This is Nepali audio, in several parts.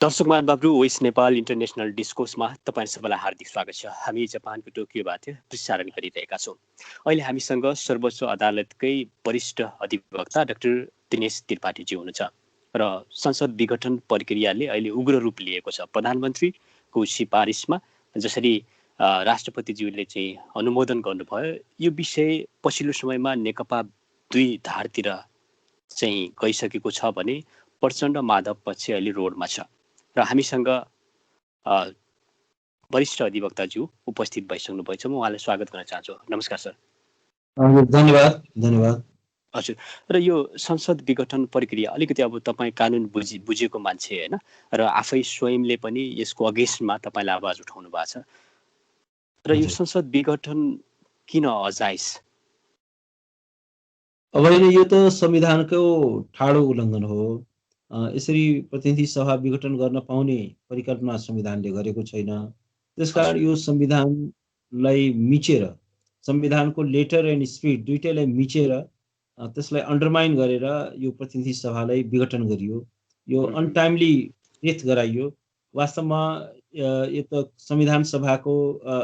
दर्शकमान बाबु वेस्ट नेपाल इन्टरनेसनल डिस्कोर्समा तपाईँ सबैलाई हार्दिक स्वागत छ। हामी जापानको टोकियोबाट प्रसारण गरिरहेका छौँ। अहिले हामीसँग सर्वोच्च अदालतकै वरिष्ठ अधिवक्ता डाक्टर दिनेश त्रिपाठीजी हुनुहुन्छ र संसद विघटन प्रक्रियाले अहिले उग्र रूप लिएको छ। प्रधानमन्त्रीको सिफारिसमा जसरी राष्ट्रपतिज्यूले चाहिँ अनुमोदन गर्नुभयो, यो विषय पछिल्लो समयमा नेकपा दुई धारतिर चाहिँ गइसकेको छ भने प्रचण्ड माधव पक्ष अहिले रोडमा छ र हामीसँग वरिष्ठ अधिवक्ताज्यू उपस्थित भइसक्नु भएछ। म उहाँलाई स्वागत गर्न चाहन्छु। नमस्कार सर। धन्यवाद। हजुर, र यो संसद विघटन प्रक्रिया अलिकति अब तपाईँ कानुन बुझेको मान्छे होइन, र आफै स्वयंले पनि यसको अगेन्स्टमा तपाईँले आवाज उठाउनु भएको छ, र यो संसद विघटन किन अजाइज? अब यो त संविधानको ठाडो उल्लङ्घन हो। यसरी प्रतिनिधि सभा विघटन गर्न पाउने परिकल्पना संविधानले गरेको छैन। त्यसकारण यो संविधानलाई मिचेर, संविधानको लेटर एन्ड स्पिरिट दुईटैलाई मिचेर त्यसलाई अन्डरमाइन गरेर यो प्रतिनिधि सभालाई विघटन गरियो। यो अनटाइमली डेथ गराइयो। वास्तवमा यो त संविधान सभाको,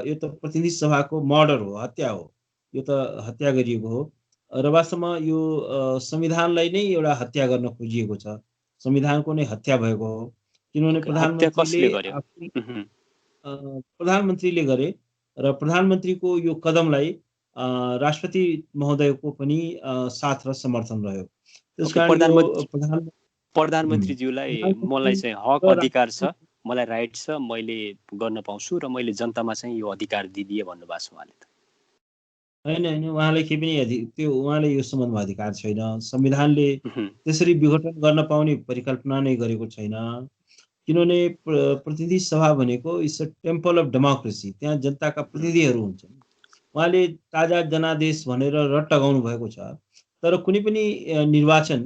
यो त प्रतिनिधि सभाको मर्डर हो, हत्या हो। यो त हत्या गरिएको हो र वास्तवमा यो संविधानलाई नै एउटा हत्या गर्न खोजिएको छ। संविधानको नै हत्या भएको हो, किनभने प्रधानमन्त्रीले गरे र प्रधानमन्त्रीको यो कदमलाई राष्ट्रपति महोदयको पनि साथ र समर्थन रह्यो। त्यसकारण प्रधानमन्त्रीज्यूलाई मलाई चाहिँ हक अधिकार छ, मलाई राइट छ, मैले गर्न पाउँछु र मैले जनतामा चाहिँ यो अधिकार दिदिए भन्नुभएको छ उहाँले। होइन, उहाँलाई केही पनि उहाँले यो सम्बन्धमा अधिकार छैन। संविधानले त्यसरी विघटन गर्न पाउने परिकल्पना नै गरेको छैन, किनभने प्रतिनिधि सभा भनेको it's a temple of democracy. त्यहाँ जनताका प्रतिनिधिहरू हुन्छन्। उहाँले ताजा जनादेश भनेर रट्ट लगाउनु भएको छ, तर कुनै पनि निर्वाचन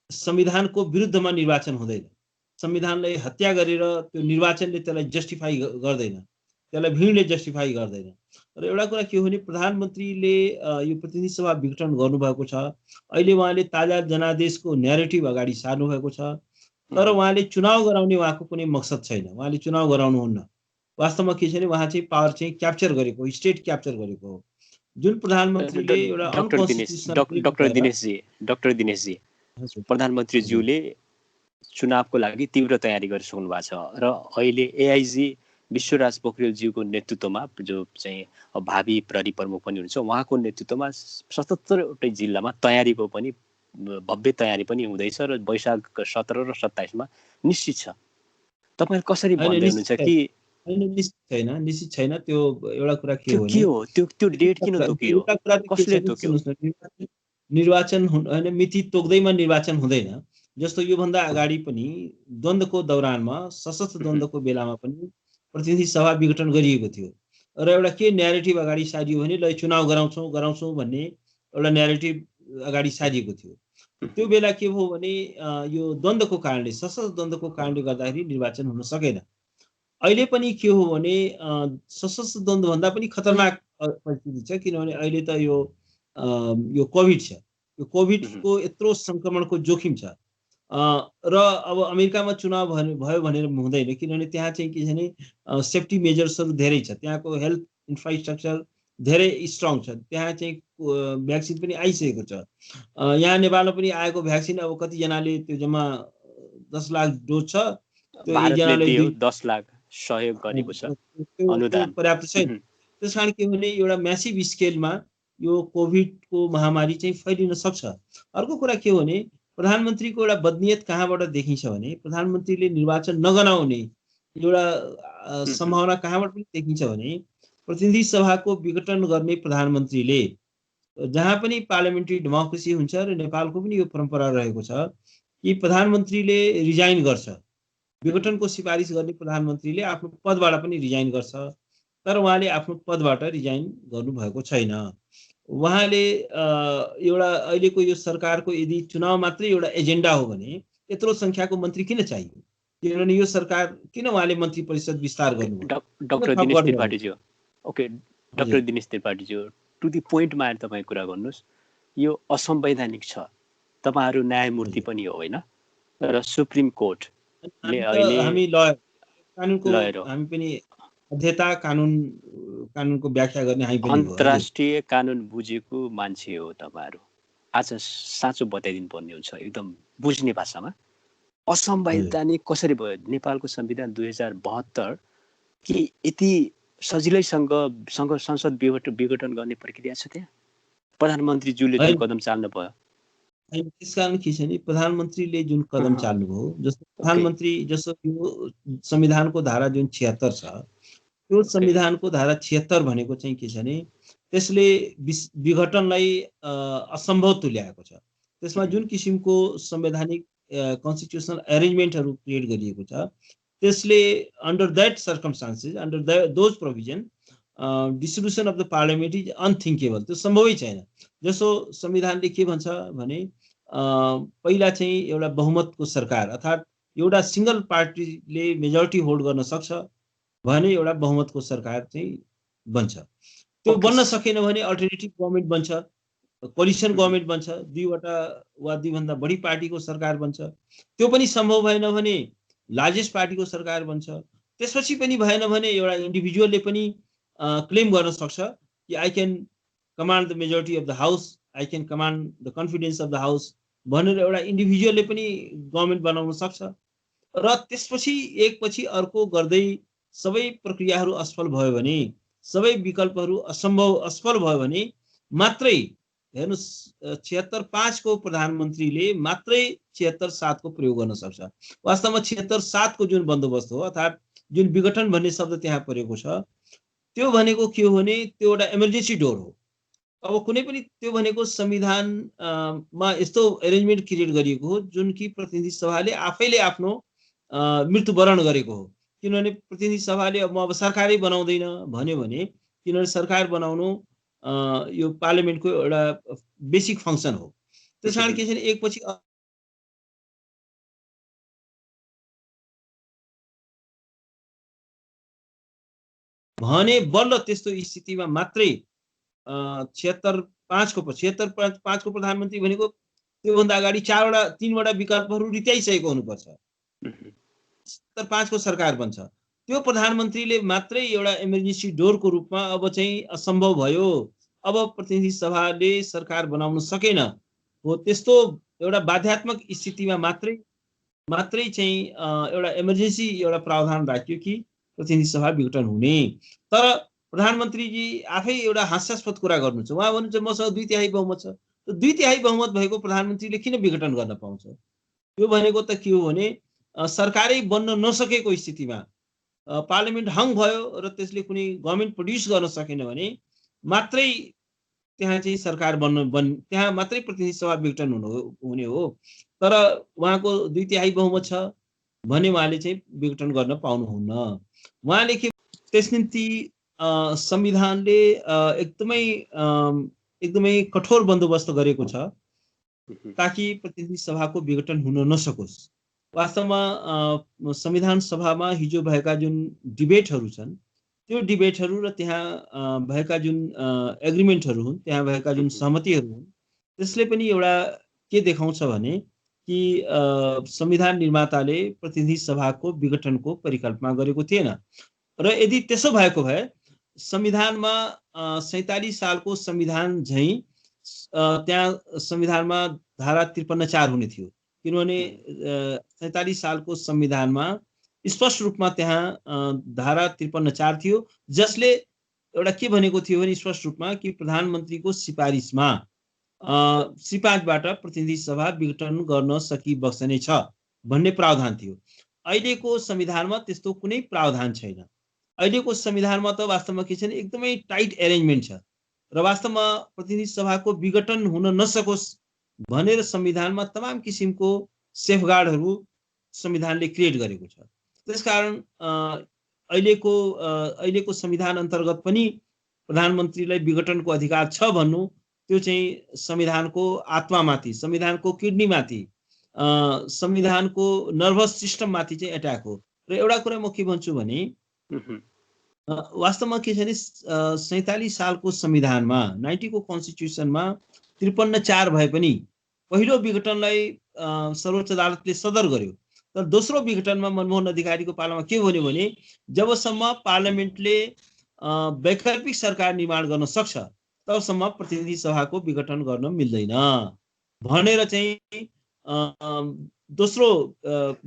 संविधानको विरुद्धमा निर्वाचन हुँदैन। संविधानलाई हत्या गरेर त्यो निर्वाचनले त्यसलाई जस्टिफाई गर्दैन, त्यसलाई भिडले जस्टिफाई गर्दैन। र एउटा कुरा के हो भने प्रधानमन्त्रीले यो प्रतिनिधि सभा विघटन गर्नुभएको छ। अहिले उहाँले ताजा जनादेशको न्यारेटिभ अगाडि सार्नु भएको छ, तर उहाँले चुनाव गराउने उहाँको कुनै मकसद छैन। उहाँले चुनाव गराउनुहुन्न। वास्तवमा के छ भने उहाँ चाहिँ पावर चाहिँ क्याप्चर गरेको, स्टेट क्याप्चर गरेको हो। जुन प्रधानमन्त्रीले एउटा डाक्टर दिनेशजी, प्रधानमन्त्रीज्यूले चुनावको लागि तीव्र तयारी गरिसक्नु भएको छ र अहिले एआइजी विश्वराज पोखरेलज्यूको नेतृत्वमा, जो चाहिँ भावी प्रहरी प्रमुख पनि हुनुहुन्छ, उहाँको नेतृत्वमा 77वटै जिल्लामा तयारीको पनि भव्य तयारी पनि हुँदैछ र वैशाख 17 र 27मा निश्चित छ। तपाईँ कसरी भन्दै हुनुहुन्छ कि निश्चित छैन? त्यो एउटा कुरा के हो, त्यो डेट किन तोकियो? कसले तोक्यो? निर्वाचन होइन, मिति तोक्दैमा निर्वाचन हुँदैन। जस्तो योभन्दा अगाडि पनि द्वन्द्वको दौरानमा, सशस्त्र द्वन्द्वको बेलामा पनि प्रतिनिधि सभा विघटन गरिएको थियो र एउटा के न्यारेटिभ अगाडि सारियो भने ल चुनाव गराउँछौँ भन्ने एउटा न्यारेटिभ अगाडि सारिएको थियो। त्यो बेला के भयो भने यो द्वन्द्वको कारणले, सशस्त्र द्वन्द्वको कारणले गर्दाखेरि निर्वाचन हुन सकेन। अहिले पनि के हो भने सशस्त्र द्वन्द्वभन्दा पनि खतरनाक परिस्थिति छ, किनभने अहिले त यो कोभिड छ। यो कोभिडको यत्रो संक्रमणको जोखिम छ र अब अमेरिकामा चुनाव भयो भनेर हुँदैन, किनभने त्यहाँ चाहिँ के छ भने सेफ्टी मेजर्सहरू धेरै छ। त्यहाँको हेल्थ इन्फ्रास्ट्रक्चर धेरै स्ट्रङ छ। त्यहाँ चाहिँ भ्याक्सिन पनि आइसकेको छ। यहाँ नेपालमा पनि आएको भ्याक्सिन अब कतिजनाले त्यो जम्मा 10 लाख डोज छ, त्यो एकजनाले 10 लाख सहयोग गरेको छ, अनुदान पर्याप्त छैन। त्यसकारण के भने एउटा म्यासिभ स्केलमा यो कोभिडको महामारी चाहिँ फैलिन सक्छ। अर्को कुरा के हो भने प्रधानमन्त्रीको एउटा बदनियत कहाँबाट देखिन्छ भने प्रधानमन्त्रीले निर्वाचन नगराउने एउटा सम्भावना कहाँबाट पनि देखिन्छ भने प्रतिनिधि सभाको विघटन गर्ने प्रधानमन्त्रीले, जहाँ पनि पार्लियामेन्ट्री डेमोक्रेसी हुन्छ र नेपालको पनि यो परम्परा रहेको छ कि प्रधानमन्त्रीले रिजाइन गर्छ। विघटनको सिफारिस गर्ने प्रधानमन्त्रीले आफ्नो पदबाट पनि रिजाइन गर्छ, तर उहाँले आफ्नो पदबाट रिजाइन गर्नुभएको छैन। उहाँले एउटा अहिलेको यो सरकारको यदि चुनाव मात्रै एउटा एजेन्डा हो भने यत्रो संख्याको मन्त्री किन चाहियो? किनभने यो सरकार किन उहाँले मन्त्री परिषद विस्तार गर्नुभयो? डाक्टर दिनेश त्रिपाठीज्यू, ओके, डाक्टर दिनेश त्रिपाठीज्यू, टु दी पोइन्टमा आएर तपाईँ कुरा गर्नुहोस्। यो असंवैधानिक छ। तपाईँहरू न्यायमूर्ति पनि हो होइन, र सुप्रिम कोर्ट हामी त अहिले हामी लयर कानुनको लयर हो। हामी पनि अध्येता कानुनको व्याख्या गर्ने हामी पनि हो। हजुर अन्तर्राष्ट्रिय कानुन बुझेको मान्छे हो तपाईहरु। आज साँचो बताइदिनु पर्ने हुन्छ एकदम बुझ्ने भाषामा। असंवैधानिक कसरी भयो? नेपालको संविधान 2072 के यति सजिलैसँग संसद विघटन गर्ने प्रक्रिया छ त्यहाँ? प्रधानमन्त्रीज्यूले जुन कदम चाल्नु भयो। त्यस कारण के छ भने प्रधानमन्त्रीले जुन कदम चाल्नुभयो, जस्तो प्रधानमन्त्री जस्तो यो संविधानको धारा जुन 76 छ, त्यो संविधानको धारा 76 भनेको चाहिँ के छ भने त्यसले विघटनलाई असम्भव तुल्याएको छ। त्यसमा जुन किसिमको संवैधानिक कन्स्टिट्युसनल एरेन्जमेन्टहरू क्रिएट गरिएको छ, त्यसले under that circumstances, under those provision distribution of the parliament is unthinkable, त्यो सम्भवै छैन। जसो संविधानले के भन्छ भने पहिला चाहिँ एउटा बहुमतको सरकार अर्थात् एउटा सिंगल पार्टीले मेजोरिटी होल्ड गर्न सक्छ भने एउटा बहुमतको सरकार चाहिँ बन्छ। त्यो बन्न सकेन भने अल्टरनेटिभ गभर्नमेन्ट बन्छ, कोलिसन गभर्नमेन्ट बन्छ, दुईवटा वा दुईभन्दा बढी पार्टीको सरकार बन्छ। त्यो पनि सम्भव भएन भने लार्जेस्ट पार्टीको सरकार बन्छ। त्यसपछि पनि भएन भने एउटा इन्डिभिजुअलले पनि क्लेम गर्न सक्छ कि I can command the majority of the house, I can command the confidence of the house भनेर एउटा इन्डिभिजुअलले पनि गभर्नमेन्ट बनाउन सक्छ। र त्यसपछि एकपछि अर्को गर्दै सबै प्रक्रियाहरू असफल भयो भने, सबै विकल्पहरू असफल भयो भने मात्रै हेर्नुस् 76.5 को प्रधानमन्त्रीले मात्रै 76.7 को प्रयोग गर्न सक्छ। वास्तवमा 76.7 को जुन बन्दोबस्त हो अर्थात् जुन विघटन भन्ने शब्द त्यहाँ परेको छ, त्यो भनेको के हो भने त्यो एउटा इमर्जेन्सी डोर हो। अब कुनै पनि त्यो भनेको संविधानमा यस्तो एरेन्जमेन्ट क्रिएट गरिएको हो जुन कि प्रतिनिधि सभाले आफैले आफ्नो मृत्युवरण गरेको हो। किनभने प्रतिनिधि सभाले अब सरकारै बनाउँदैन भन्यो भने, किनभने सरकार बनाउनु यो पार्लियामेन्टको एउटा बेसिक फङ्सन हो। त्यस कारण के छ भने एकपछि भने बल्ल त्यस्तो स्थितिमा मात्रै 76.5 को प्रधानमन्त्री भनेको त्योभन्दा अगाडि 3वटा विकल्पहरू रित्याइसकेको हुनुपर्छ। 76.5 को सरकार बन्छ। त्यो प्रधानमन्त्रीले मात्रै एउटा इमर्जेन्सी डोरको रूपमा अब चाहिँ असम्भव भयो, अब प्रतिनिधि सभाले सरकार बनाउन सकेन हो, त्यस्तो एउटा बाध्यात्मक स्थितिमा मात्रै चाहिँ एउटा इमर्जेन्सी एउटा प्रावधान राख्यो कि प्रतिनिधि सभा विघटन हुने। तर प्रधानमन्त्रीजी आफै एउटा हास्यास्पद कुरा गर्नुहुन्छ। उहाँ भन्नुहुन्छ मसँग 2/3 बहुमत छ। 2/3 बहुमत भएको प्रधानमन्त्रीले किन विघटन गर्न पाउँछ? यो भनेको त के हो भने सरकारै बन्न नसकेको स्थितिमा पार्लियामेन्ट हङ भयो र त्यसले कुनै गभर्नमेन्ट प्रड्युस गर्न सकेन भने मात्रै त्यहाँ चाहिँ सरकार त्यहाँ मात्रै प्रतिनिधि सभा विघटन हुने हो। तर उहाँको 2/3 बहुमत छ भने उहाँले चाहिँ विघटन गर्न पाउनुहुन्न। उहाँले के त्यस निम्ति संविधानले एकदमै कठोर बन्दोबस्त गरेको छ ताकि प्रतिनिधि सभाको विघटन हुन नसकोस्। वास्तवमा संविधान सभामा हिजो भएका जुन डिबेटहरू छन्, त्यो डिबेटहरू र त्यहाँ भएका जुन एग्रिमेन्टहरू हुन्, त्यहाँ भएका जुन सहमतिहरू हुन्, त्यसले पनि एउटा के देखाउँछ भने कि संविधान निर्माताले प्रतिनिधि सभाको विघटनको परिकल्पना गरेको थिएन। र यदि त्यसो भएको भए संविधानमा 47 सालको संविधान झैँ त्यहाँ संविधानमा धारा 53(4) हुने थियो। किनभने 47 सालको संविधानमा स्पष्ट रूपमा त्यहाँ धारा 53(4) थियो, जसले एउटा के भनेको थियो भने स्पष्ट रूपमा कि प्रधानमन्त्रीको सिफारिसमा C5बाट प्रतिनिधि सभा विघटन गर्न सकिबस्ने छ भन्ने प्रावधान थियो। अहिलेको संविधानमा त्यस्तो कुनै प्रावधान छैन। अहिलेको संविधानमा त वास्तवमा के छ भने एकदमै टाइट एरेन्जमेन्ट छ र वास्तवमा प्रतिनिधि सभाको विघटन हुन नसकोस् भनेर संविधानमा तमाम किसिमको सेफगार्डहरू संविधानले क्रिएट गरेको छ। त्यसकारण अहिलेको संविधान अन्तर्गत पनि प्रधानमन्त्रीलाई विघटनको अधिकार छ भन्नु त्यो चाहिँ संविधानको आत्मामाथि, संविधानको किडनीमाथि, संविधानको नर्भस सिस्टममाथि चाहिँ एट्याक हो। र एउटा कुरा म के भन्छु भने वास्तवमा के छ भने 47 सालको संविधानमा 90 को कन्स्टिट्युसनमा 53(4) भए पनि पहिलो विघटनलाई सर्वोच्च अदालतले सदर गर्यो। तर दोस्रो विघटनमा मनमोहन अधिकारीको पालामा के भन्यो भने जबसम्म पार्लियामेन्टले वैकल्पिक सरकार निर्माण गर्न सक्छ तबसम्म प्रतिनिधि सभाको विघटन गर्न मिल्दैन भनेर चाहिँ दोस्रो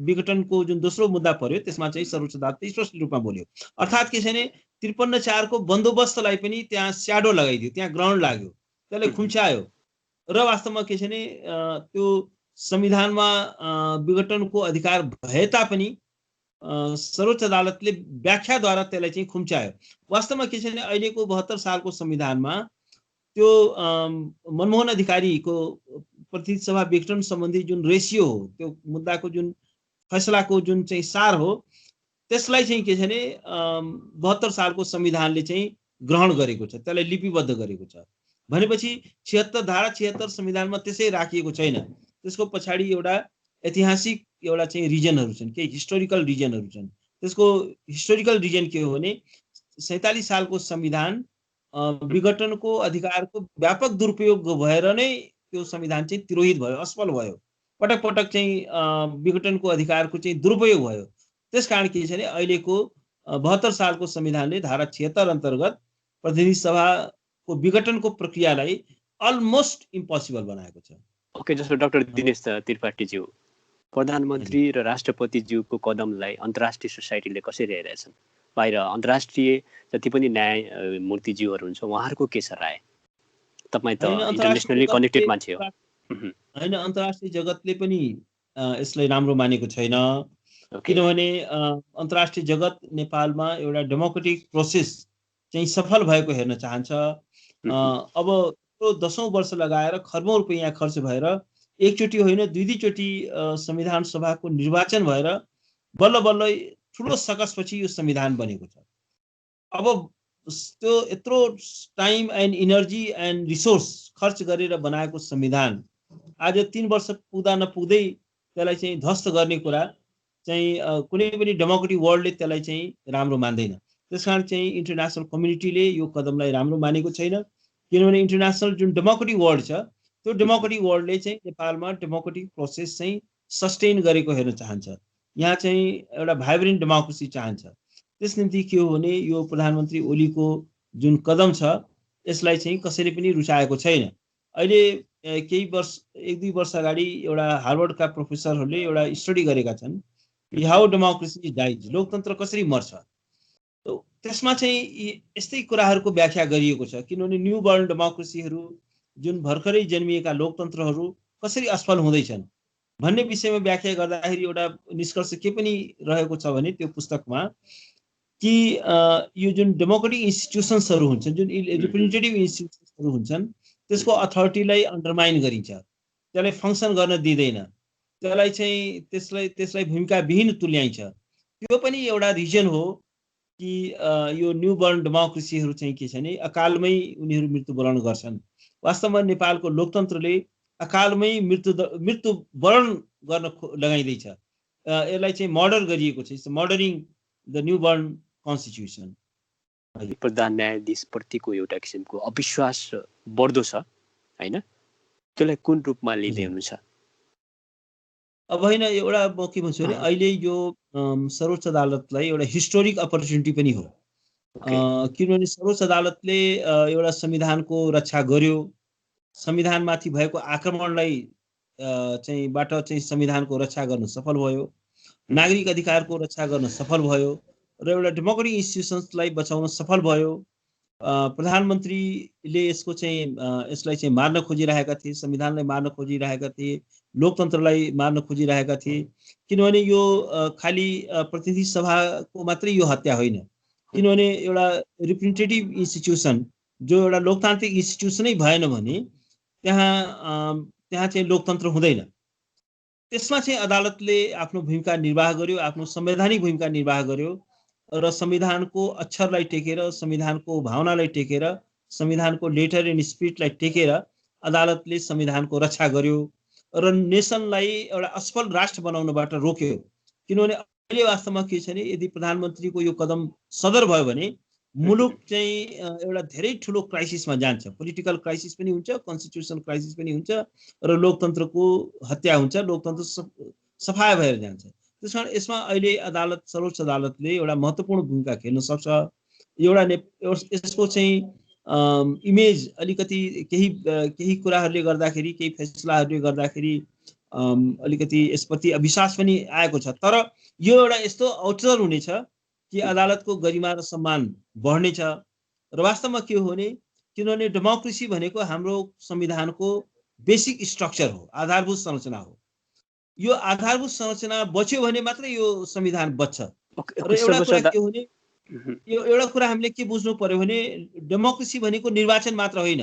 विघटनको जुन दोस्रो मुद्दा पर्यो त्यसमा चाहिँ सर्वोच्च अदालतले स्पष्ट रूपमा बोल्यो। अर्थात् के छ भने 53-4 को बन्दोबस्तलाई पनि त्यहाँ स्याडो लगाइदियो, त्यहाँ ग्राउन्ड लाग्यो, त्यसलाई खुम्चायो र वास्तवमा के छ भने त्यो संविधानमा विघटनको अधिकार भए तापनि सर्वोच्च अदालतले व्याख्याद्वारा त्यसलाई चाहिँ खुम्चायो। वास्तवमा के छ भने अहिलेको 72 सालको संविधानमा त्यो मनमोहन अधिकारीको प्रतिनिधि सभा विघटन सम्बन्धी जुन रेसियो हो, त्यो मुद्दाको जुन फैसलाको जुन चाहिँ सार हो, त्यसलाई चाहिँ के छ भने 72 सालको संविधानले चाहिँ ग्रहण गरेको छ, त्यसलाई लिपिबद्ध गरेको छ। भनेपछि 76 धारा 76 संविधानमा त्यसै राखिएको छैन, त्यसको पछाडि एउटा ऐतिहासिक एउटा चाहिँ रिजनहरू छन्, केही हिस्टोरिकल रिजनहरू छन्। त्यसको हिस्टोरिकल रिजन के हो भने 47 सालको संविधान विघटनको अधिकारको व्यापक दुरुपयोग भएर नै त्यो संविधान चाहिँ तिरोहित भयो, असफल भयो, पटक पटक चाहिँ विघटनको अधिकारको चाहिँ दुरुपयोग भयो। त्यसकारण के छ भने अहिलेको 72 सालको संविधानले धारा 76 अन्तर्गत प्रतिनिधि सभाको विघटनको प्रक्रियालाई अलमोस्ट इम्पोसिबल बनाएको छ। ओके, जस्तो डाक्टर दिनेश त्रिपाठीज्यू, प्रधानमन्त्री र राष्ट्रपतिज्यूको कदमलाई अन्तर्राष्ट्रिय सोसाइटीले कसरी हेरेछन्? बाहिर अन्तर्राष्ट्रिय जति पनि न्यायमूर्तिज्यूहरू हुन्छ उहाँहरूको के छ राय? तपाईँ त इन्टरनेसनली कनेक्टेड मान्छे हो। हैन, अन्तर्राष्ट्रिय जगतले पनि यसलाई राम्रो मानेको छैन, किनभने अन्तर्राष्ट्रिय जगत नेपालमा एउटा डेमोक्रेटिक प्रोसेस चाहिँ सफल भएको हेर्न चाहन्छ। अब 10औं वर्ष लगाएर खर्बौं रुपैयाँ खर्च भएर एकचोटि होइन दुई चोटि संविधान सभाको निर्वाचन भएर बल्ल बल्ल ठुलो सकसपछि यो संविधान बनेको छ। अब त्यो यत्रो time and energy and resource खर्च गरेर बनाएको संविधान आज 3 वर्ष पुग्दा नपुग्दै त्यसलाई चाहिँ ध्वस्त गर्ने कुरा चाहिँ कुनै पनि डेमोक्रेटिक वर्ल्डले त्यसलाई चाहिँ राम्रो मान्दैन। त्यसकारण चाहिँ इन्टरनेसनल कम्युनिटीले यो कदमलाई राम्रो मानेको छैन, किनभने इन्टरनेसनल जुन डेमोक्रेटिक वर्ल्ड छ त्यो डेमोक्रेटिक वर्ल्डले चाहिँ नेपालमा डेमोक्रेटिक प्रोसेस चाहिँ सस्टेन गरेको हेर्न चाहन्छ। यहाँ चाहिँ एउटा भाइब्रेन्ट डेमोक्रेसी चाहन्छ। त्यस निम्ति के हो भने यो प्रधानमन्त्री ओलीको जुन कदम छ यसलाई चाहिँ कसैले पनि रुचाएको छैन। अहिले केही वर्ष 1-2 वर्ष अगाडि एउटा हार्वर्डका प्रोफेसरहरूले एउटा स्टडी गरेका छन्, हाउ डेमोक्रेसी डाइज, लोकतन्त्र कसरी मर्छ। त्यसमा चाहिँ यस्तै कुराहरूको व्याख्या गरिएको छ, किनभने न्यू बर्न डेमोक्रेसीहरू जुन भर्खरै जन्मिएका लोकतन्त्रहरू कसरी असफल हुँदैछन् भन्ने विषयमा व्याख्या गर्दाखेरि एउटा निष्कर्ष के पनि रहेको छ भने त्यो पुस्तकमा कि यो जुन डेमोक्रेटिक इन्स्टिट्युसन्सहरू हुन्छन्, जुन रिप्रेजेन्टेटिभ इन्स्टिट्युसन्सहरू हुन्छन्, त्यसको अथोरिटीलाई अन्डरमाइन गरिन्छ, त्यसलाई फङ्सन गर्न दिँदैन, त्यसलाई चाहिँ त्यसलाई भूमिका विहीन तुल्याइन्छ। त्यो पनि एउटा रिजन हो कि यो न्यू बर्न डेमोक्रेसीहरू चाहिँ के छ भने अकालमै उनीहरू मृत्युवरण गर्छन्। वास्तवमा नेपालको लोकतन्त्रले अकालमै मृत्युवरण गर्न लगाइँदैछ। यसलाई चाहिँ मर्डर गरिएको छ, मर्डरिङ द न्यू बर्न कन्स्टिट्युसन। प्रधान न्यायाधीशप्रतिको एउटा किसिमको अविश्वास बढ्दो छ हैन, त्यसलाई कुन रूपमा लिँदै हुनुहुन्छ? अब होइन, एउटा म के भन्छु भने अहिले यो सर्वोच्च अदालतलाई एउटा हिस्टोरिक अपर्च्युनिटी पनि हो, किनभने सर्वोच्च अदालतले एउटा संविधानको रक्षा गर्यो, संविधानमाथि भएको आक्रमणलाई चाहिँ बाट चाहिँ संविधानको रक्षा गर्न सफल भयो, नागरिक अधिकारको रक्षा गर्न सफल भयो र एउटा डेमोक्रेटिक इन्स्टिट्युसन्सलाई बचाउन सफल भयो। प्रधानमन्त्रीले यसलाई चाहिँ मार्न खोजिरहेका थिए, संविधानलाई मार्न खोजिरहेका थिए, लोकतन्त्रलाई मार्न खोजिरहेका थिए, किनभने यो खालि प्रतिनिधि सभाको मात्रै यो हत्या होइन, किनभने एउटा रिप्रेजेन्टेटिभ इन्स्टिट्युसन जो एउटा लोकतान्त्रिक इन्स्टिट्युसनै भएन भने त्यहाँ चाहिँ लोकतन्त्र हुँदैन। त्यसमा चाहिँ अदालतले आफ्नो भूमिका निर्वाह गर्यो, आफ्नो संवैधानिक भूमिका निर्वाह गर्यो र संविधानको अक्षरलाई टेकेर, संविधानको भावनालाई टेकेर, संविधानको लेटर एन्ड स्पिरिटलाई टेकेर अदालतले संविधानको रक्षा गर्यो र नेसनलाई एउटा असफल राष्ट्र बनाउनबाट रोक्यो। किनभने अहिले वास्तवमा के छ भने यदि प्रधानमन्त्रीको यो कदम सदर भयो भने मुलुक चाहिँ एउटा धेरै ठुलो क्राइसिसमा जान्छ, पोलिटिकल क्राइसिस पनि हुन्छ, कन्स्टिट्युसन क्राइसिस पनि हुन्छ र लोकतन्त्रको हत्या हुन्छ, लोकतन्त्र सफाया भएर जान्छ। त्यसकारण यसमा अहिले अदालत सर्वोच्च अदालतले एउटा महत्त्वपूर्ण भूमिका खेल्न सक्छ। एउटा यसको चाहिँ इमेज अलिकति केही कुराहरूले गर्दाखेरि, केही फैसलाहरूले गर्दाखेरि अलिकति यसप्रति अविश्वास पनि आएको छ। तर यो एउटा यस्तो अवसर हुनेछ कि अदालतको गरिमा र सम्मान बढ्नेछ। र वास्तवमा के हो भने, किनभने डेमोक्रेसी भनेको हाम्रो संविधानको बेसिक स्ट्रक्चर हो, आधारभूत संरचना हो। यो आधारभूत संरचना बच्यो भने मात्र यो संविधान बच्छ। र एउटा कुरा के हो भने, यो एउटा कुरा हामीले के बुझ्नु पर्यो भने, डेमोक्रेसी भनेको निर्वाचन मात्र होइन।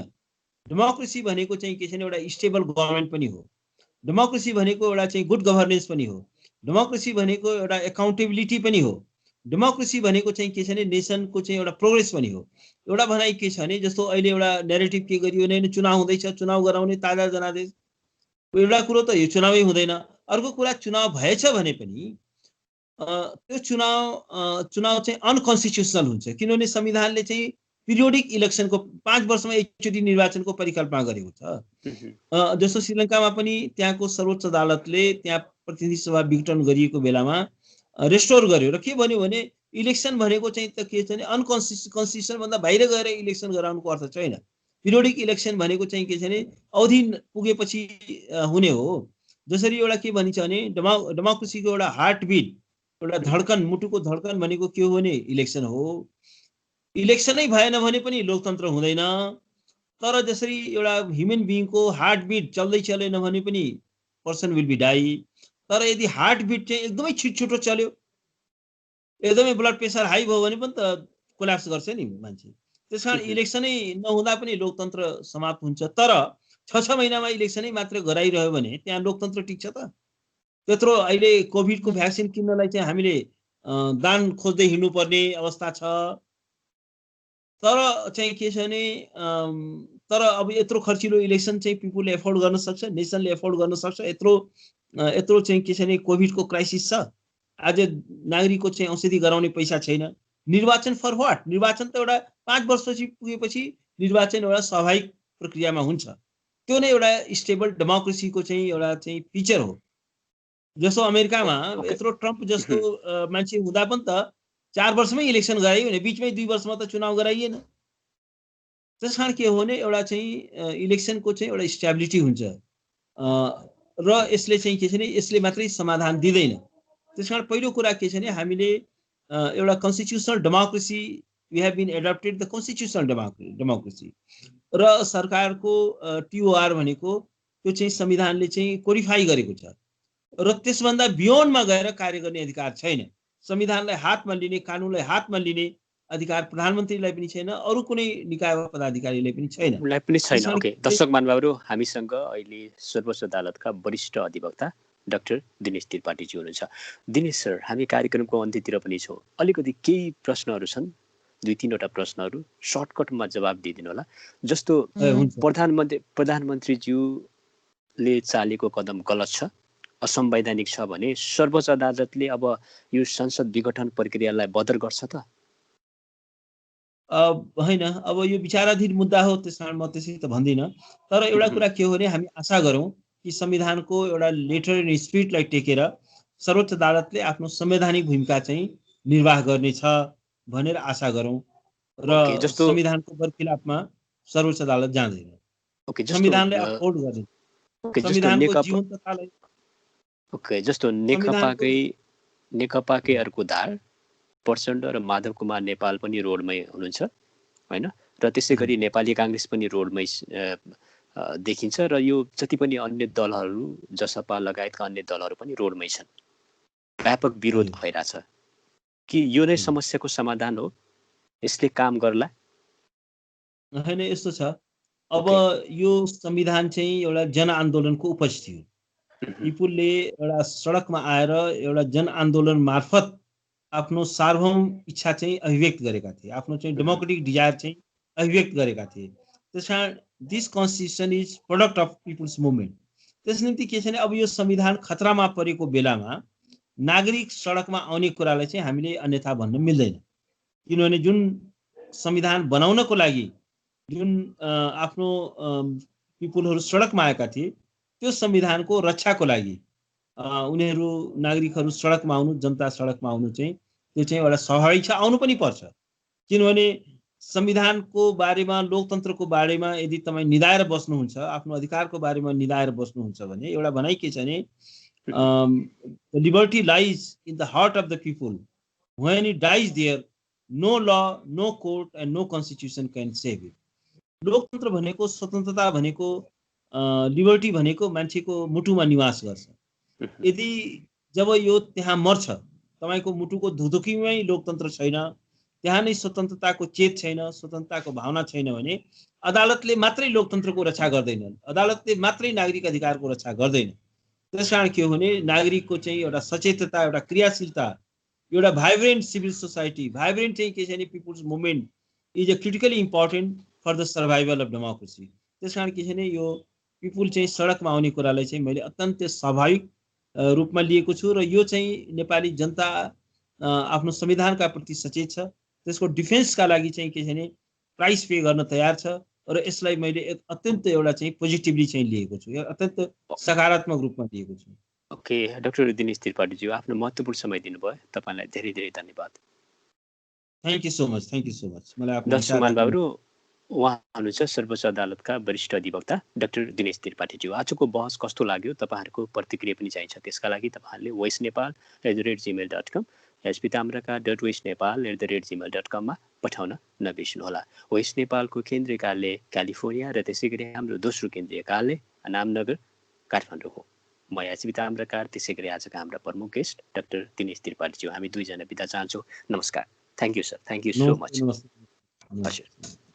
डेमोक्रेसी भनेको चाहिँ के छ भने एउटा स्टेबल गभर्नमेन्ट पनि हो। डेमोक्रेसी भनेको एउटा चाहिँ गुड गभर्नेन्स पनि हो। डेमोक्रेसी भनेको एउटा एकाउन्टेबिलिटी पनि हो। डेमोक्रेसी भनेको चाहिँ के छ भने नेसनको चाहिँ एउटा प्रोग्रेस पनि हो। एउटा भनाइ के छ भने, जस्तो अहिले एउटा नेरेटिभ के गरियो भने चुनाव हुँदैछ, चुनाव गराउने ताजा जनादेश। एउटा कुरो त यो चुनावै हुँदैन। अर्को कुरा, चुनाव भएछ भने पनि त्यो चुनाव चाहिँ अनकन्स्टिट्युसनल हुन्छ, किनभने संविधानले चाहिँ पिरियोडिक इलेक्सनको 5 वर्षमा एकचोटि निर्वाचनको परिकल्पना गरेको छ। जस्तो श्रीलङ्कामा पनि त्यहाँको सर्वोच्च अदालतले त्यहाँ प्रतिनिधि सभा विघटन गरिएको बेलामा रेस्टोर गर्यो र के भन्यो भने, इलेक्सन भनेको चाहिँ त के छ भने कन्स्टिट्युसन भन्दा बाहिर गएर इलेक्सन गराउनुको अर्थ छैन। पिरियोडिक इलेक्सन भनेको चाहिँ के छ भने अवधि पुगेपछि हुने हो। जसरी एउटा के भनिन्छ भने, डेमोक्रेसीको एउटा हार्टबिट, एउटा धड्कन, मुटुको धड्कन भनेको के हो भने इलेक्सन हो। इलेक्सनै भएन भने पनि लोकतन्त्र हुँदैन। तर जसरी एउटा ह्युमन बिइङको हार्टबिट चल्दै चलेन भने पनि पर्सन विल बी डाई। तर यदि हार्टबिट चाहिँ एकदमै छिटो चल्यो, एकदमै ब्लड प्रेसर हाई भयो भने पनि त कोल्याप्स गर्छ नि मान्छे। त्यसकारण इलेक्सनै नहुँदा पनि लोकतन्त्र समाप्त हुन्छ। तर 6 महिनामा इलेक्सनै मात्र गराइरह्यो भने त्यहाँ लोकतन्त्र टिक्छ त? त्यत्रो अहिले कोभिडको भ्याक्सिन किन्नलाई चाहिँ हामीले दान खोज्दै हिँड्नुपर्ने अवस्था छ। तर चाहिँ के छ भने, तर अब यत्रो खर्चिलो इलेक्सन चाहिँ पिपुलले एफोर्ड गर्न सक्छ, नेसनले एफोर्ड गर्न सक्छ। यत्रो चाहिँ के छ भने कोभिडको क्राइसिस छ। आज नागरिकको चाहिँ औषधि गराउने पैसा छैन। निर्वाचन फर वाट? निर्वाचन त एउटा 5 वर्षपछि पुगेपछि निर्वाचन एउटा स्वाभाविक प्रक्रियामा हुन्छ। त्यो नै एउटा स्टेबल डेमोक्रेसीको चाहिँ एउटा चाहिँ फिचर हो। जस्तो अमेरिकामा यत्रो ट्रम्प जस्तो मान्छे हुँदा पनि त 4 वर्षमै इलेक्सन गराइयो भने बिचमै 2 वर्षमा त चुनाव गराइएन। त्यसकारण के हो भने एउटा चाहिँ इलेक्सनको चाहिँ एउटा स्टेबिलिटी हुन्छ। र यसले चाहिँ के छ भने यसले मात्रै समाधान दिँदैन। त्यसकारण पहिलो कुरा के छ भने हामीले एउटा constitutional democracy, we have been adapted the constitutional democracy. र सरकारको टिओआर भनेको त्यो चाहिँ संविधानले चाहिँ कोडिफाई गरेको छ। र त्यसभन्दा बियोन्डमा गएर कार्य गर्ने अधिकार छैन। संविधानलाई हातमा लिने, कानुनलाई हातमा लिने अधिकार प्रधानमन्त्रीलाई पनि छैन, अरू कुनै निकाय वा पदाधिकारीलाई पनि छैन। ओके, दर्शक महानुभावहरू, हामीसँग अहिले सर्वोच्च अदालतका वरिष्ठ अधिवक्ता डाक्टर दिनेश त्रिपाठीजी हुनुहुन्छ। दिनेश सर, हामी कार्यक्रमको अन्त्यतिर पनि छौँ। अलिकति केही प्रश्नहरू छन्, 2-3वटा प्रश्नहरू सर्टकटमा जवाब दिइदिनु होला। जस्तो प्रधानमन्त्रीज्यूले चालेको कदम गलत छ, असंवैधानिक छ भने सर्वोच्च अदालतले अब यो संसद विघटन प्रक्रियालाई बदर गर्छ त? होइन, अब यो विचाराधीन मुद्दा हो, त्यस कारण म त्यसै त भन्दिनँ। तर एउटा कुरा के हो भने हामी आशा गरौँ कि संविधानको एउटा लेटर एन्ड स्पिरिटलाई टेकेर सर्वोच्च अदालतले आफ्नो संवैधानिक भूमिका चाहिँ निर्वाह गर्नेछ भनेर आशा गरौँ। र संविधानको बरखिलाफमा सर्वोच्च अदालत जाँदैन। संविधानलाई अपहोल्ड गर्ने, संविधानको जीवन्ततालाई। ओके, जस्तो नेकपाकै अर्को धार प्रचण्ड र माधव कुमार नेपाल पनि रोडमै हुनुहुन्छ होइन, र त्यसै गरी नेपाली काङ्ग्रेस पनि रोडमै देखिन्छ, र यो जति पनि अन्य दलहरू, जसपा लगायतका अन्य दलहरू पनि रोडमै छन्। व्यापक विरोध भइरहेछ कि यो नै समस्याको समाधान हो, यसले काम गर्ला? होइन, यस्तो छ, अब यो संविधान चाहिँ एउटा जनआन्दोलनको उपज थियो। पिपुलले एउटा सडकमा आएर एउटा जनआन्दोलन मार्फत आफ्नो सार्वभौम इच्छा चाहिँ अभिव्यक्त गरेका थिए, आफ्नो चाहिँ डेमोक्रेटिक डिजायर चाहिँ अभिव्यक्त गरेका थिए। त्यसकारण this constitution is product of people's movement. त्यस निम्ति के छ भने अब यो संविधान खतरामा परेको बेलामा नागरिक सडकमा आउने कुरालाई चाहिँ हामीले अन्यथा भन्न मिल्दैन। किनभने जुन संविधान बनाउनको लागि जुन आफ्नो पिपुलहरू सडकमा आएका थिए, त्यो संविधानको रक्षाको लागि उनीहरू नागरिकहरू सडकमा आउनु, जनता सडकमा आउनु चाहिँ त्यो चाहिँ एउटा स्वाभाविक छ, आउनु पनि पर्छ। किनभने संविधानको बारेमा, लोकतन्त्रको बारेमा यदि तपाईँ निदाएर बस्नुहुन्छ, आफ्नो अधिकारको बारेमा निदाएर बस्नुहुन्छ भने एउटा भनाइ के छ भने liberty lies in the heart of the people, when it dies there no law, no court and no constitution can save it. लोकतन्त्र भनेको, स्वतन्त्रता भनेको, लिबर्टी भनेको मान्छेको मुटुमा निवास गर्छ। यदि जब यो त्यहाँ मर्छ, तपाईँको मुटुको धुधुकीमै लोकतन्त्र छैन, त्यहाँ नै स्वतन्त्रताको चेत छैन, स्वतन्त्रताको भावना छैन भने अदालतले मात्रै लोकतन्त्रको रक्षा गर्दैनन्, अदालतले मात्रै नागरिक अधिकारको रक्षा गर्दैन। त्यसकारण के हो भने नागरिकको चाहिँ एउटा सचेतता, एउटा क्रियाशीलता, एउटा भाइब्रेन्ट सिभिल सोसाइटी, भाइब्रेन्ट चाहिँ के छ भने people's movement is a critically important for the survival of democracy. त्यसकारण के छ भने यो पिपुल चाहिँ सडकमा आउने कुरालाई चाहिँ मैले अत्यन्त स्वाभाविक रूपमा लिएको छु र यो चाहिँ नेपाली जनता आफ्नो संविधानका प्रति सचेत छ, त्यसको डिफेन्सका लागि चाहिँ के छ भने प्राइस पे गर्न तयार छ र यसलाई मैले अत्यन्त एउटा चाहिँ पोजिटिभली चाहिँ लिएको छु, अत्यन्त सकारात्मक रूपमा लिएको छु। ओके, डाक्टर दिनेश त्रिपाठीज्यू, आफ्नो महत्त्वपूर्ण समय दिनुभयो, तपाईँलाई धेरै धेरै धन्यवाद। Thank you so much, thank you so much. मलाई दर्शक महानुभावहरू, उहाँ हुनुहुन्छ सर्वोच्च अदालतका वरिष्ठ अधिवक्ता डाक्टर दिनेश त्रिपाठीज्यू। आजको बहस कस्तो लाग्यो, तपाईँहरूको प्रतिक्रिया पनि चाहिन्छ। त्यसका लागि तपाईँहरूले voicenepal@gmail.com, hptamraka.voicenepal@gmail.com मा पठाउन नबिर्सनुहोला। वोइस नेपालको केन्द्रीय कार्यालय क्यालिफोर्निया र त्यसै गरी हाम्रो दोस्रो केन्द्रीय कार्यालय नामनगर काठमाडौँ हो। म एचपी ताम्रकार, त्यसै गरी आजका हाम्रा प्रमुख गेस्ट डाक्टर दिनेश त्रिपाठीज्यू, हामी दुईजना बिदा चाहन्छौँ। नमस्कार। Thank you sir, thank you so much. नमस्ते।